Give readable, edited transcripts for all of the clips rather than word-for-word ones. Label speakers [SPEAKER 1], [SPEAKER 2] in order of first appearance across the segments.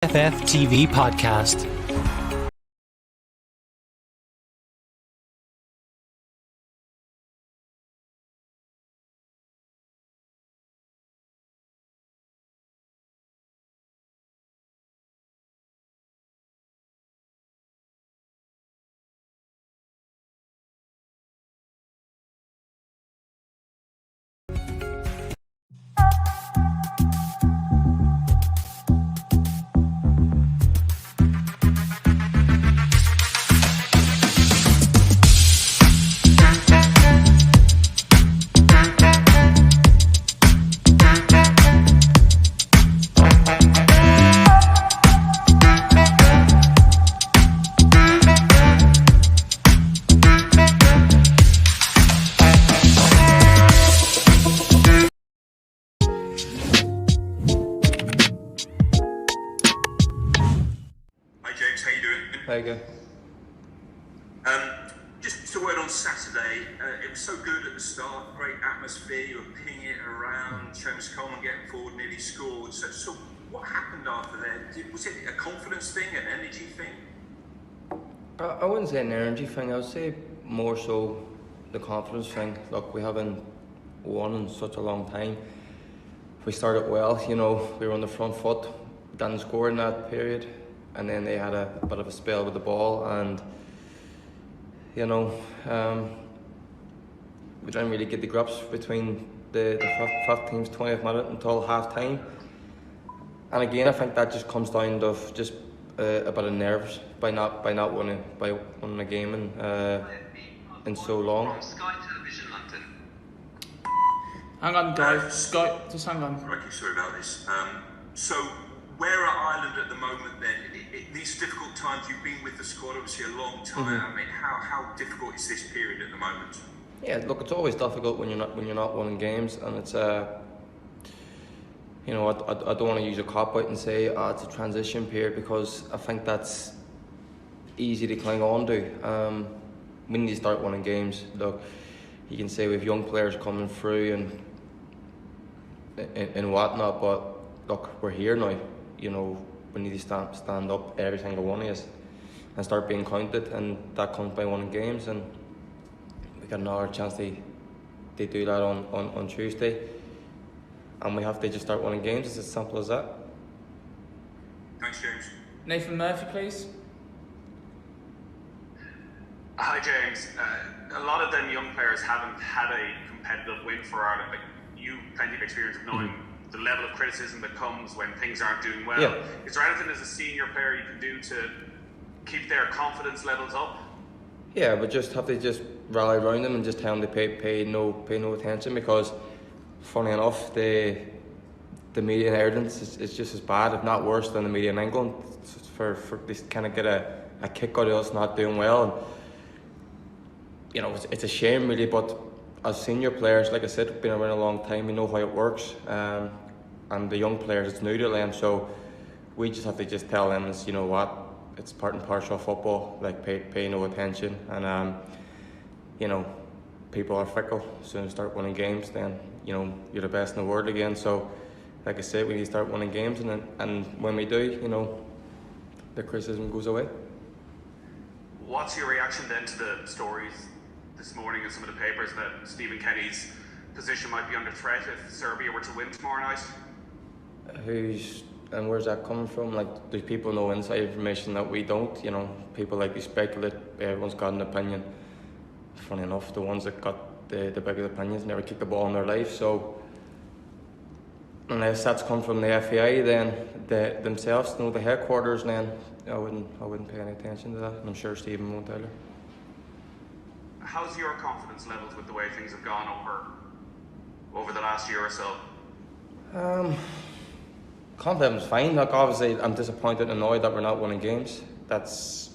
[SPEAKER 1] FFTV podcast.
[SPEAKER 2] Very good.
[SPEAKER 3] Just a word on Saturday. It was so good at the start, great atmosphere, you were pinging it around, Seamus Coleman getting forward, nearly scored. So what happened after that? Was it a confidence thing, an energy thing?
[SPEAKER 2] I wouldn't say an energy thing, I would say more so the confidence thing. Look, we haven't won in such a long time. We started well, we were on the front foot, didn't score in that period. And then they had a bit of a spell with the ball, and we didn't really get the grips between the 15th, 20th minute until half time. And again, I think that just comes down to just a bit of nerves by not winning a game in so long.
[SPEAKER 4] Sky Television London.
[SPEAKER 5] Hang on, guys. Sky, just hang on.
[SPEAKER 3] Ricky, sorry about this. So where are Ireland at the moment then? These difficult times, you've been with the squad obviously a long time. I mean, how difficult is this period at the moment?
[SPEAKER 2] Yeah, look, it's always difficult when you're not winning games, and it's I don't want to use a cop out and say it's a transition period, because I think that's easy to cling on to. We need to start winning games. Look, you can say we have young players coming through and whatnot, but look, we're here now. We need to stand up, every single one of us, and start being counted, and that comes by winning games. And we got another chance to do that on Tuesday, and we have to just start winning games. It's as simple as that.
[SPEAKER 3] Thanks, James.
[SPEAKER 5] Nathan Murphy, please.
[SPEAKER 4] Hi, James. A lot of them young players haven't had a competitive win for Ireland. Like, you plenty of experience of knowing the level of criticism that comes when things aren't doing well.
[SPEAKER 2] Yeah.
[SPEAKER 4] Is there anything as a senior player you can do to keep their confidence levels up?
[SPEAKER 2] Yeah, but just have to just rally around them and just tell them to pay no attention, because funny enough, the media in Ireland is just as bad, if not worse, than the media in England. For they kind of get a kick out of us not doing well, and it's a shame really. But as senior players, like I said, we've been around a long time, we know how it works, and the young players, it's new to them, so we just have to just tell them, it's part and parcel of football, like pay no attention, and people are fickle. As soon as you start winning games, then you're the best in the world again. So like I said, we need to start winning games, and when we do, the criticism goes away.
[SPEAKER 4] What's your reaction then to the stories this morning in some of the papers that Stephen Kenny's position might be under threat if Serbia were to win tomorrow night?
[SPEAKER 2] And where's that coming from? Like, there's people know inside information that we don't. People like to speculate. Everyone's got an opinion. Funny enough, the ones that got the biggest opinions never kicked the ball in their life. So unless that's come from the FAI, then themselves, the headquarters, then I wouldn't pay any attention to that. And I'm sure Stephen won't either.
[SPEAKER 4] How's your confidence levels with the way things have gone over the last year or so?
[SPEAKER 2] Confidence is fine. Like, obviously, I'm disappointed and annoyed that we're not winning games. That's,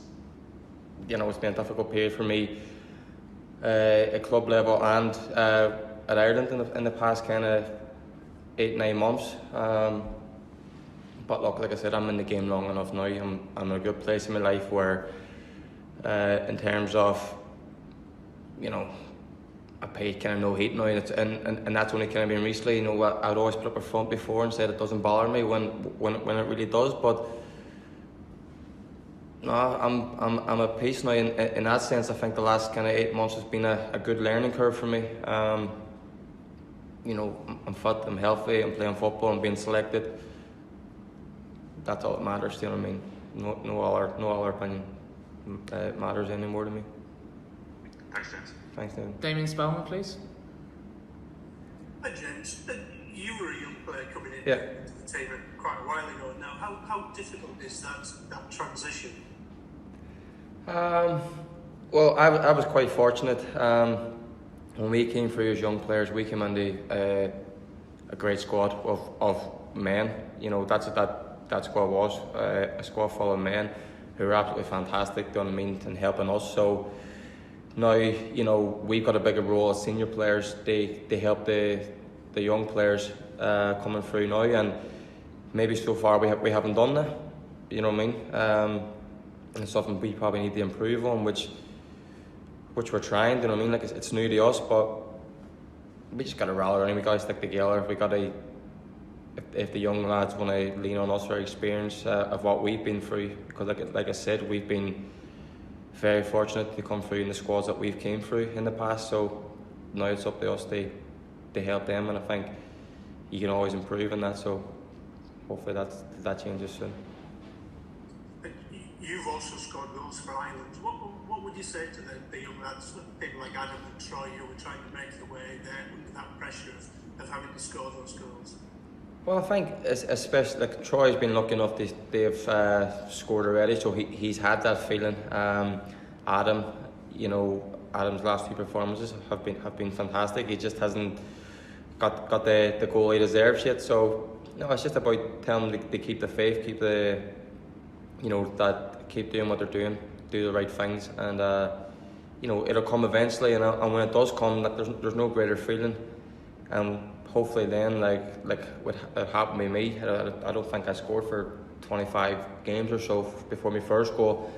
[SPEAKER 2] it's been a difficult period for me at club level and at Ireland in the past kind of 8-9 months. But look, like I said, I'm in the game long enough now. I'm in a good place in my life where, in terms of, I paid kind of no heat now, and that's only kind of been recently. I'd always put up a front before and said it doesn't bother me when it really does. But No, I'm at peace now. In that sense, I think the last kind of 8 months has been a good learning curve for me. You know, I'm fit, I'm healthy, I'm playing football, I'm being selected. That's all that matters. Do you know what I mean? No other opinion matters anymore to me.
[SPEAKER 4] Thanks, James.
[SPEAKER 2] Thanks, David.
[SPEAKER 5] Damien Spellman, please.
[SPEAKER 6] Hi James, you were a young player coming in
[SPEAKER 2] Yeah.
[SPEAKER 6] to the team quite a while ago now. How difficult is that transition?
[SPEAKER 2] Well, I was quite fortunate. When we came through as young players, we came into a great squad of men. You know, that's what that squad was, a squad full of men who were absolutely fantastic, do you know what I mean, and helping us. So now, you know, we've got a bigger role as senior players. They help the young players coming through now, and maybe so far we haven't done that. You know what I mean? And it's something we probably need to improve on, which we're trying. You know what I mean? Like it's new to us, but we just got to rally around. We got to stick together. We got to. If the young lads want to lean on us, our experience of what we've been through, because like I said, we've been very fortunate to come through in the squads that we've came through in the past. So now it's up to us to help them, and I think you can always improve in that. So hopefully that changes soon.
[SPEAKER 6] You've also scored goals for Ireland. What would you say to the young lads, people like Adam and Troy, who were trying to make their way there under that pressure of having to score those goals?
[SPEAKER 2] Well, I think especially like Troy's been lucky enough they've scored already, so he's had that feeling. Adam, you know, Adam's last 2 performances have been fantastic. He just hasn't got the goal he deserves yet. So no, it's just about telling them to keep the faith, keep doing what they're doing, do the right things, and you know, it'll come eventually. And when it does come, there's no greater feeling. Hopefully then, like what happened with me, I don't think I scored for 25 games or so before my first goal.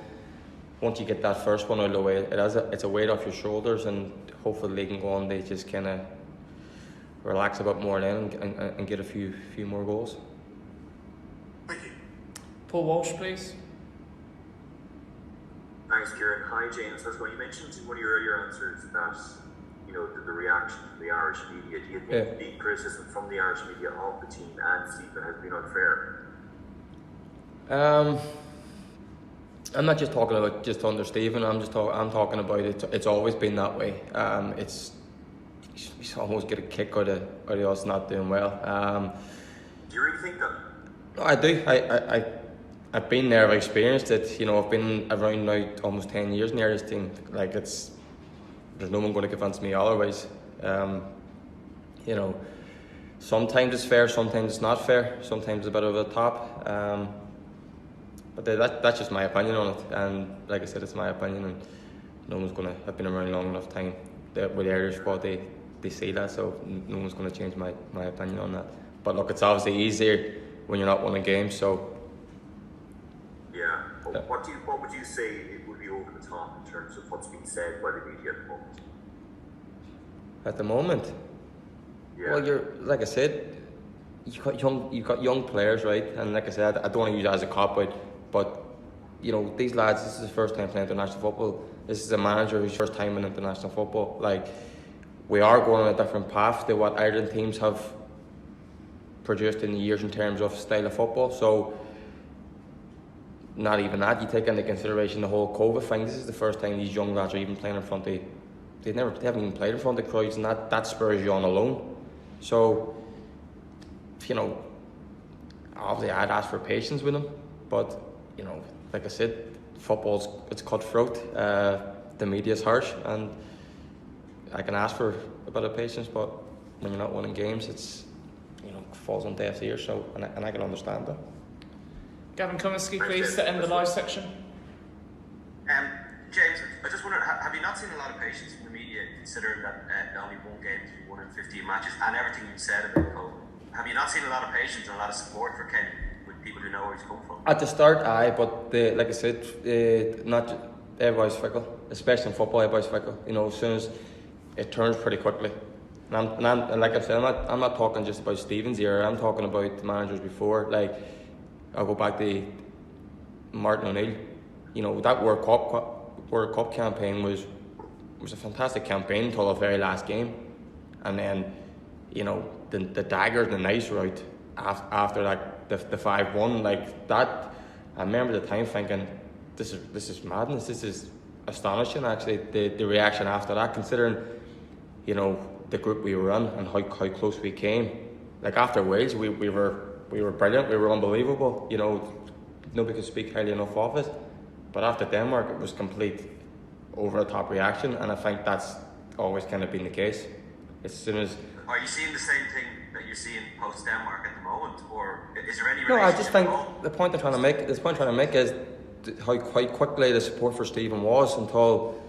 [SPEAKER 2] Once you get that first one out of the way, it's a weight off your shoulders, and hopefully they can go on. They just kind of relax a bit more then and get a few more goals.
[SPEAKER 6] Thank you.
[SPEAKER 5] Paul Walsh, please.
[SPEAKER 7] Thanks, Kieran. Hi, James. That's what you mentioned in one of your earlier answers that, you know, the reaction from the Irish media. Do you think the criticism from the Irish media of the team and Stephen has been unfair?
[SPEAKER 2] I'm not just talking about just under Stephen. I'm talking about it. It's always been that way. You almost get a kick out of us not doing well.
[SPEAKER 7] Do you really think that?
[SPEAKER 2] I do. I've been there. I've experienced it. You know, I've been around now almost 10 years near this team. Like there's no one going to convince me otherwise. You know, sometimes it's fair, sometimes it's not fair, sometimes it's a bit over the top. But that's just my opinion on it. And like I said, it's my opinion, and no one's going to. I've been around long enough time with the Irish squad. They see that, so no one's going to change my opinion on that. But look, it's obviously easier when you're not winning games. So
[SPEAKER 7] yeah. What would you say it would be over the top in terms of what's being said by the media at the moment?
[SPEAKER 2] At the moment,
[SPEAKER 7] Yeah.
[SPEAKER 2] well, you're like I said, you've got young players, right? And like I said, I don't want to use that as a cop out, but you know, these lads, this is his first time playing international football. This is a manager whose first time in international football. Like, we are going on a different path to what Ireland teams have produced in the years in terms of style of football. So not even that, you take into consideration the whole COVID thing. This is the first time these young lads are even playing in front of, they haven't even played in front of crowds, and that spurs you on alone. So, you know, obviously I'd ask for patience with them, but you know, like I said, it's cutthroat. The media's harsh, and I can ask for a bit of patience, but when you're not winning games, it's, you know, falls on deaf ears. So, and I can understand that.
[SPEAKER 5] Gavin Cummins, please, to end the live section.
[SPEAKER 7] James, I just wonder, have you not seen a lot of patience from the media, considering that only one game to be won in 15 matches, and everything you said about Cole? Have you not seen a lot of patience and a lot of support for Kenny with people who know where he's come from?
[SPEAKER 2] At the start, but like I said, not everybody's fickle, especially in football. Everybody's fickle. You know, as soon as it turns pretty quickly. And like I said, I'm not talking just about Stevens era. I'm talking about the managers before. Like, I'll go back to Martin O'Neill. that World Cup campaign was a fantastic campaign until the very last game, and then the dagger and the knives were out after that, the 5-1 like that. I remember the time thinking, this is madness. This is astonishing, actually, the reaction after that, considering the group we were in and how close we came. Like after Wales, we were brilliant. We were unbelievable. Nobody could speak highly enough of it. But after Denmark, it was complete over the top reaction, and I think that's always kind of been the case. As soon as
[SPEAKER 7] Are you seeing the same thing that you're seeing post Denmark at the moment, or is there any relationship?
[SPEAKER 2] No, I just think
[SPEAKER 7] at all?
[SPEAKER 2] the point I'm trying to make is how quite quickly the support for Stephen was until,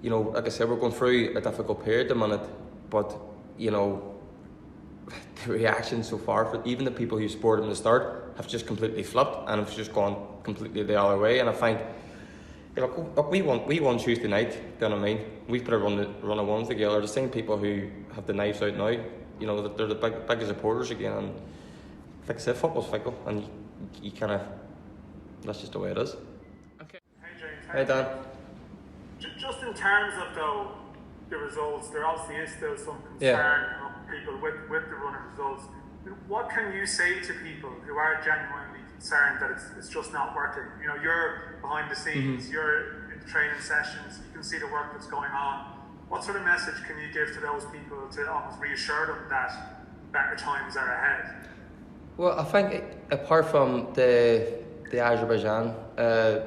[SPEAKER 2] like I said, we're going through a difficult period at the minute, but the reaction so far for even the people who supported him at the start have just completely flipped and have just gone completely the other way. And I think, look, we won Tuesday night. Do you know what I mean? We put a run of ones together. The same people who have the knives out now, they're the biggest supporters again. And like I said, football's fickle, and you kind of, that's just the way it is.
[SPEAKER 5] Okay.
[SPEAKER 6] Hey James.
[SPEAKER 2] Hey Dan.
[SPEAKER 6] Just in terms of though the results, there obviously is still some concern
[SPEAKER 2] Yeah.
[SPEAKER 6] among people with the run of results. What can you say to people who are genuinely concerned that it's just not working? You're behind the scenes, you're in the training sessions, you can see the work that's going on. What sort of message can you give to those people to almost reassure them that better times are ahead?
[SPEAKER 2] Well, I think apart from the Azerbaijan, I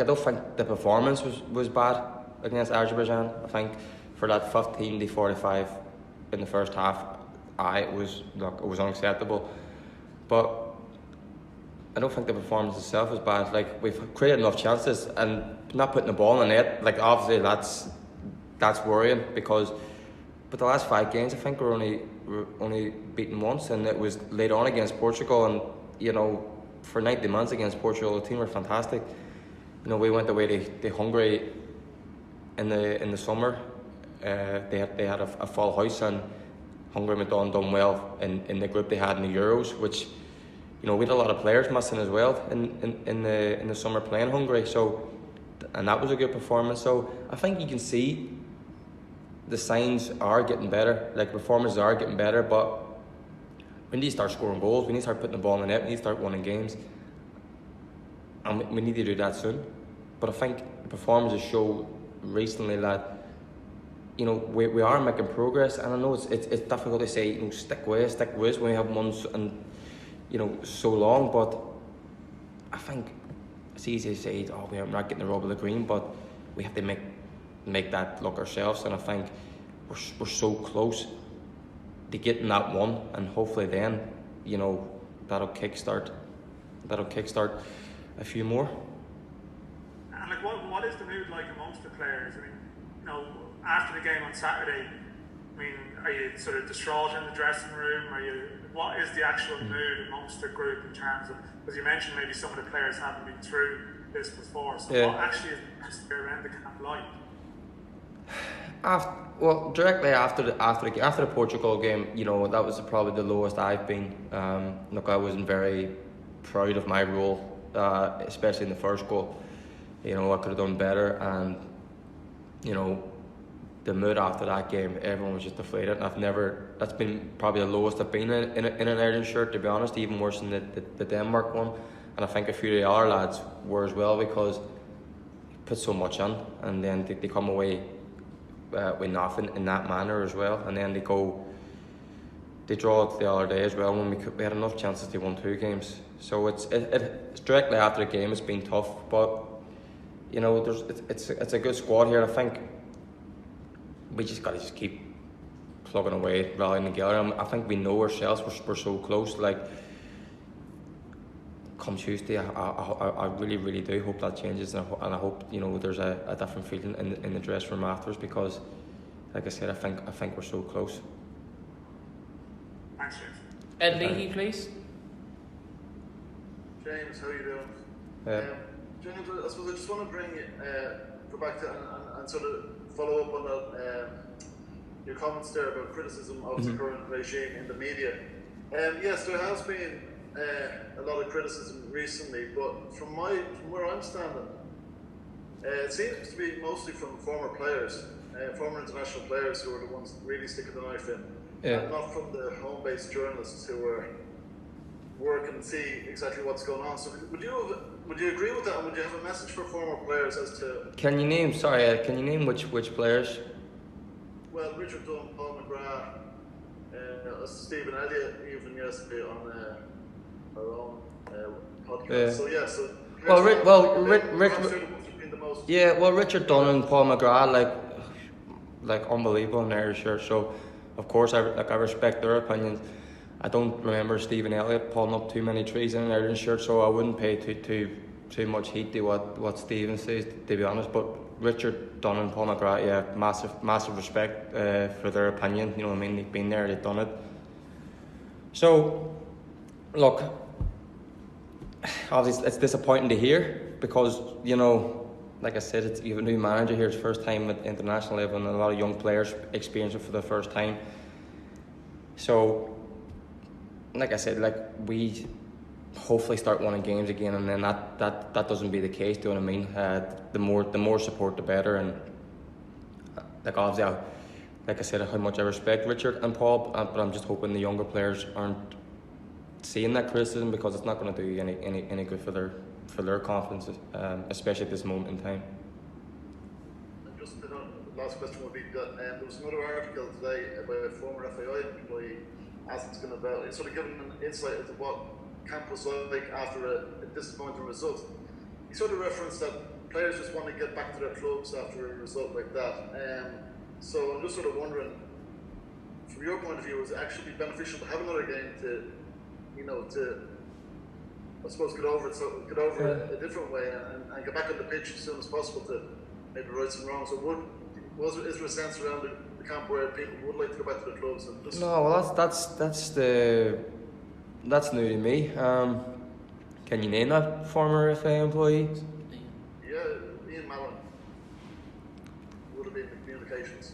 [SPEAKER 2] don't think the performance was bad against Azerbaijan. I think for that 15-45 in the first half, it was unacceptable. But I don't think the performance itself was bad. Like, we've created enough chances and not putting the ball in the net. Like, obviously that's worrying because, but the last 5 games, I think we're only beaten once, and it was late on against Portugal. And for 90 minutes against Portugal, the team were fantastic. We went away to Hungary in the summer. They had a full house, and Hungary went on done well in the group they had in the Euros, which we had a lot of players missing as well in the summer playing Hungary. So, and that was a good performance. So I think you can see the signs are getting better. Like, performances are getting better, but we need to start scoring goals. We need to start putting the ball in the net. We need to start winning games, and we need to do that soon. But I think the performances show recently that we are making progress. And I know it's difficult to say stick with when we have won and so long. But I think it's easy to say, we're not getting the rub of the green, but we have to make that look ourselves. And I think we're so close to getting that one, and hopefully then that'll kickstart a few more.
[SPEAKER 6] And like, what is the mood like amongst the players? I mean, after the game on Saturday, are you sort of distraught in the dressing room? What is the actual mood amongst the group in terms of, as you mentioned, maybe some of the players haven't been through this before. So what actually is the atmosphere around the camp like?
[SPEAKER 2] Directly after the Portugal game, that was probably the lowest I've been. Look, I wasn't very proud of my role, especially in the first goal. I could have done better, and the mood after that game, everyone was just deflated. And that's been probably the lowest I've been in an Ireland shirt, to be honest, even worse than the Denmark one. And I think a few of the other lads were as well, because they put so much in, and then they come away with nothing in that manner as well. And then they draw it the other day as well, when we had enough chances to win 2 games. So it's directly after the game, it's been tough, but it's a good squad here. I think we just got to keep plugging away, rallying together. I think we know ourselves, we're so close. Like, come Tuesday, I really, really do hope that changes, and I hope there's a different feeling in the dressing room afterwards, because, like I said, I think we're so close.
[SPEAKER 6] Thanks, James.
[SPEAKER 5] Ed Leahy, please.
[SPEAKER 8] James, how are you doing? James, I suppose I just want to go back to and sort of follow up on that, your comments there about criticism of the current regime in the media. Yes, there has been a lot of criticism recently, but from where I'm standing, It seems to be mostly from former players, former international players who are the ones really sticking the knife in, and not from the home-based journalists who are working and see exactly what's going on. So would you agree with that? And would you have a message for former players as to?
[SPEAKER 2] Can you name which players?
[SPEAKER 8] Well, Richard Dunn, Paul McGrath, Stephen Elliott, even yesterday on our own podcast. So yeah, so.
[SPEAKER 2] Richard Dunn and Paul McGrath, like unbelievable in Irish shirt. So, of course, I respect their opinions. I don't remember Stephen Elliott pulling up too many trees in an Irish shirt, so I wouldn't pay too much heed to what Stephen says, to be honest. But Richard Dunn and Paul McGrath, yeah, massive respect for their opinion. You know what I mean? They've been there, they've done it. So, look, obviously it's disappointing to hear because, you know, like I said, you have a new manager here. It's first time at international level, and a lot of young players experience it for the first time. So, like I said, we hopefully start winning games again, and then that doesn't be the case. Do you know what I mean? The more support, the better. And obviously, like I said, how much I respect Richard and Paul, but I'm just hoping the younger players aren't seeing that criticism, because it's not going to do any good for their confidence, especially at this moment in time.
[SPEAKER 8] And just the last question would be that there was another article today by a former FAI employee asking about, sort of giving an insight into what camp was like after a disappointing result. He sort of referenced that players just want to get back to their clubs after a result like that. So I'm just sort of wondering, from your point of view, is it actually beneficial to have another game to, you know, to, I suppose, get over it a different way and get back on the pitch as soon as possible to maybe right some wrongs? Or is there a sense around the camp where people would like to go back to their clubs? And just...
[SPEAKER 2] No, well, that's new to me. Can you name that former FA employee?
[SPEAKER 8] Yeah, Ian Mallon would have been the communications.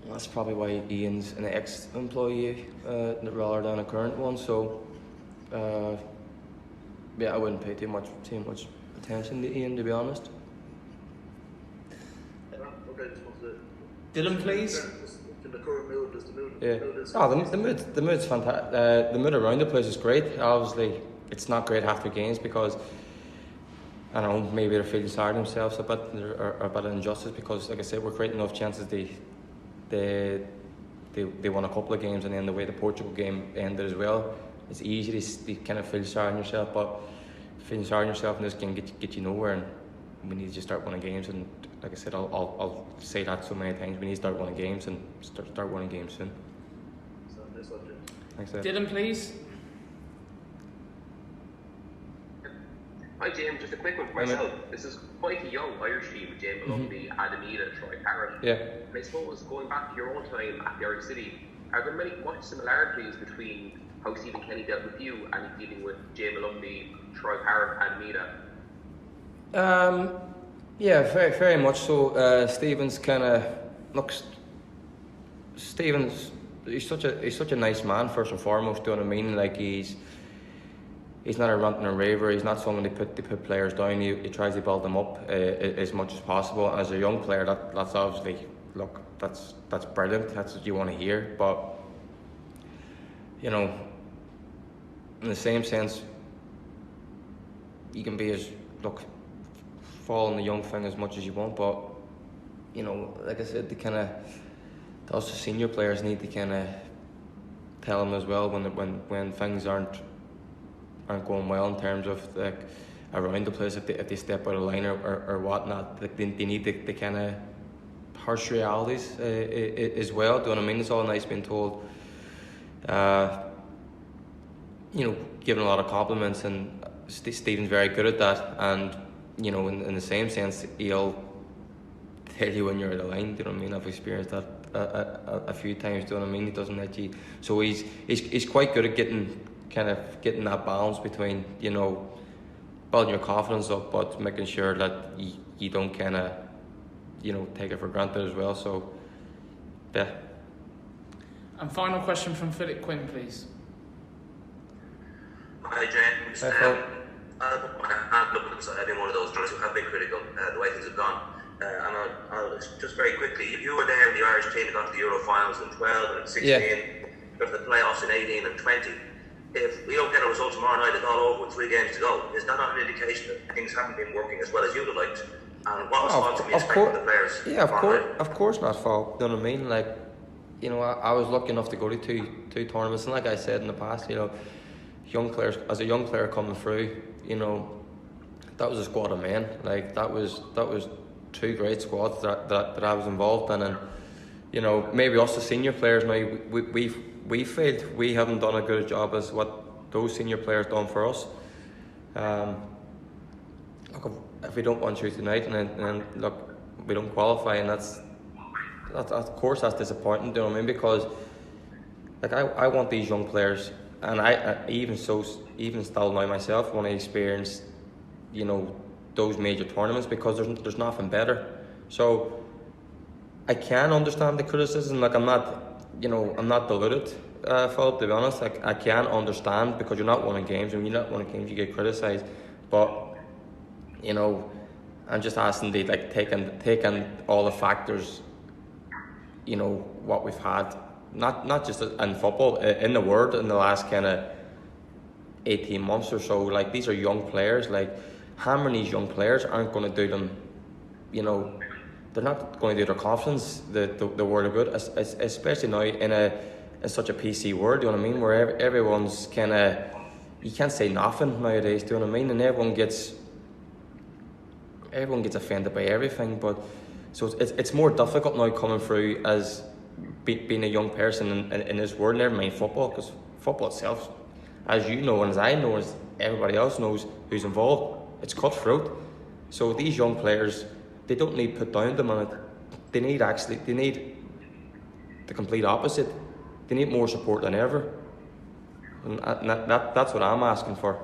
[SPEAKER 2] That's probably why Ian's an ex-employee rather than a current one. So, I wouldn't pay too much attention to Ian, to be honest.
[SPEAKER 5] Dylan, please.
[SPEAKER 8] In the current mood, is the mood?
[SPEAKER 2] The mood's fantastic. The mood around the place is great. Obviously, it's not great after games because, I don't know, maybe they're feeling sorry themselves a bit, or a bit of injustice, because, like I said, we're creating enough chances. They won a couple of games, and then the way the Portugal game ended as well, it's easy to kind of feel sorry on yourself, but feeling sorry on yourself in this game get you nowhere, and we need to just start winning games. And like I said, I'll say that so many times, we need to start winning games and start winning games soon. Thanks,
[SPEAKER 5] Dylan, please.
[SPEAKER 9] Hi James, just a quick one for myself. This is quite a young Irish team with James Malumbi, Adamida, Troy Parrott.
[SPEAKER 2] Yeah.
[SPEAKER 9] And I suppose, going back to your own time at Derry City, are there much similarities between how Stephen Kenny dealt with you and dealing with James Malumbi, Troy Parrott, Adamida?
[SPEAKER 2] Yeah, very much so. Stephen's kind of he's such a nice man, first and foremost. Do you know what I mean? Like he's not a ranting and raver. He's not someone to put players down. He tries to build them up as much as possible. As a young player, that's obviously that's brilliant. That's what you want to hear. But you know, in the same sense, you can be following the young thing as much as you want, but you know, like I said, also senior players need to kind of tell them as well when things aren't going well in terms of around the place, if they step out of line or whatnot. They need the kind of harsh realities as well. Do you know what I mean? It's all nice being told, you know, giving a lot of compliments, and Stephen's very good at that. And you know, in the same sense, he'll tell you when you're out of line. Do you know what I mean? I've experienced that a few times. Do you know what I mean? He doesn't let you. So he's quite good at getting that balance between, you know, building your confidence up, but making sure that you don't kind of, you know, take it for granted as well. So, yeah.
[SPEAKER 5] And final question from Philip Quinn, please.
[SPEAKER 7] Hi James. I'm looking inside. I've been one of those journalists who
[SPEAKER 10] have been critical the way things have gone. And I'll just very quickly, you were there in the Irish team that got to the Euro finals in 12 and 16, got to the playoffs in 18 and 20. If we don't get a result tomorrow night, it's all over with 3 games to go. Is that not an indication that things haven't been working as well as you'd have liked? And what response can we expect from the players?
[SPEAKER 2] Yeah, of course not, Paul. You know what I mean? Like, you know, I was lucky enough to go to two tournaments, and like I said in the past, you know, young players, as a young player coming through, you know, that was a squad of men. Like that was 2 great squads that I was involved in, and you know, maybe us the senior players now we failed. We haven't done a good job as what those senior players done for us. Look, if we don't win Tuesday night and then look, we don't qualify, and that's of course that's disappointing. Do you know what I mean? Because like I want these young players, and I even still now myself want to experience, you know, those major tournaments, because there's nothing better. So I can understand the criticism. Like I'm not deluded, Phil, to be honest. Like I can understand, because you're not winning games, and when you're not winning games you get criticised. But you know, I'm just asking they like taking all the factors, you know, what we've had, not just in football, in the world in the last kind of 18 months or so. Like these are young players. Like hammering these young players aren't going to do them, you know, they're not going to do their confidence the world of good, especially now in such a PC world. Do you know what I mean? Where everyone's kind of, you can't say nothing nowadays. Do you know what I mean? And everyone gets offended by everything. But so it's more difficult now coming through as being a young person in this world. Never mind football, because football itself, as you know and as I know, as everybody else knows who's involved, it's cutthroat. So these young players, they don't need put down them on it. They need the complete opposite. They need more support than ever. And that's what I'm asking for.